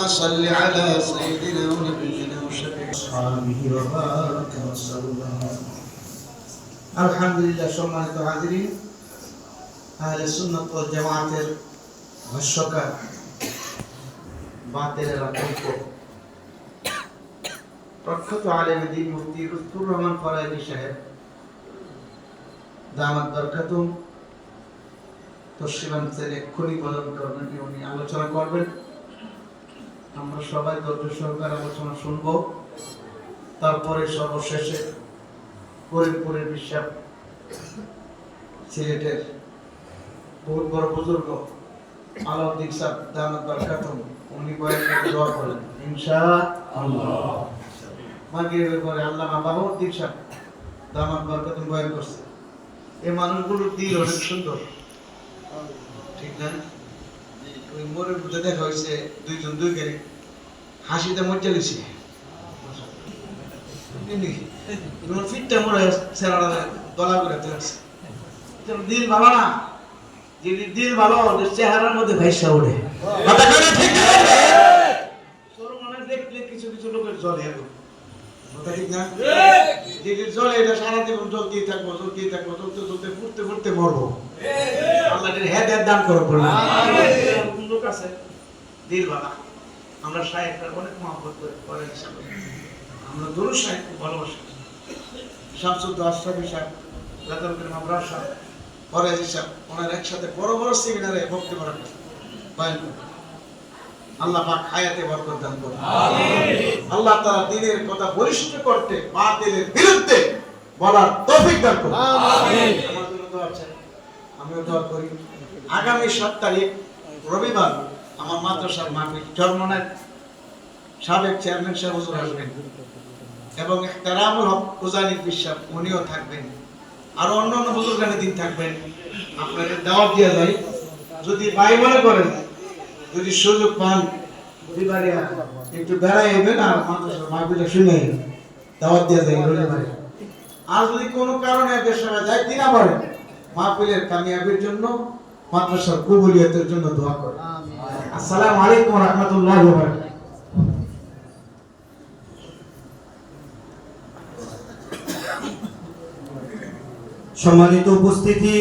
صل على سيدنا ونبينا وشفيع أصحابه وبارك وسلم আলহামদুলিল্লাহ। সম্মানিত হাজিরিন, আহলে সুন্নাত ওয়াল জামাতের ভাষ্যকার বাতিলের আতঙ্ক প্রখ্যাত আলেম দ্বীন মুফতি লুৎফুর রহমান ফরাইদি সাহেব দামাত বরকাতুম তশরিফান এক্ষুনি প্রদান করবেন, উনি আলোচনা করবেন। আমরা সবাই ধৈর্য সহকারে আলোচনা শুনবো। তারপরে সর্বশেষে ফরিদপুরের বিশ্বাস সিলেটের বহুত বড় বুজুর্গ আলাউদ্দিন সাহেব দামাত বরকাতুম উনি বয়ান দোয়া করেন ইনশাআল্লাহ। মাগরিবের পরে আল্লামা বাহাউদ্দিন সাহেব দামাত বরকাতুম বয়ান করছে। এই মানুষগুলোর দিল অনেক সুন্দর, ঠিক না? ওই মোড়ের মধ্যে দেখা হয়েছে দুইজন দুই গাড়ি হাসিতে মজা লিছে ফিটটা মোড়ে সেরাটা গলা করে তুলেছে। দিল ভালো না, যদি দিল ভালো চেহারার মধ্যে ভাইসা ওঠে। দেখলে কিছু কিছু লোকের জলে ঠিক না? যদি জলে এটা সারা জীবন চলতেই থাকবো চলতেই থাকবো চলতে চলতে ফুটতে ফুটতে মরবো। আল্লাহ হেদায়েত দান করো। লোক আছে দিল ভালো, আমরা সাহেবরা অনেক মহব্বত করে হিসাবে আমরা দরুদ সাহেব খুব ভালোবাসি। শামসুদ্দ আশরাফি সাহেব, লাতারুদ্দিন মাবরার সাহেব, ফরাজি সাহেব, ওনার একসাথে বড় বড় সেমিনারে বক্তব্য রাখেন। আল্লাহ পাক হায়াতে বরকত দান করুন। আল্লাহ তাআলা দ্বীনের কথা বলিষ্ঠ করতে বাতিলের বিরুদ্ধে বলার তৌফিক দান করুন। আমিন। আমার জন্য দোয়া আছে, আমিও দোয়া করি। আগামী 7 তারিখ রবিবার আমার মাদ্রাসার মাহফিল, চরমনার সাবেক চেয়ারম্যান সাহেব হুজুর আসবেন এবং ইহতারামুল হক উজানি বিশ্বাস উনিও থাকবেন, আর অন্যান্য বুজুর্গানে দিন থাকবেন। আপনাদের দাওয়াত দেওয়া যায়, যদি ভাই মনে করেন যদি সুযোগ পান রবিবারে একটু বেড়াই যাবেন আর মাদ্রাসার মাহফিলটা শুনে দাওয়াত দেওয়া যায় রবিবারে। আর যদি কোনো কারণে দেশে যায় দিনা পড়ে মাহফিলের কামিয়াবির জন্য মাদ্রাসার কবুলিয়তের জন্য দোয়া করেন। আসসালামু আলাইকুম ওয়া রাহমাতুল্লাহি ওয়া বারাকাতুহু। সম্মানিত উপস্থিতি।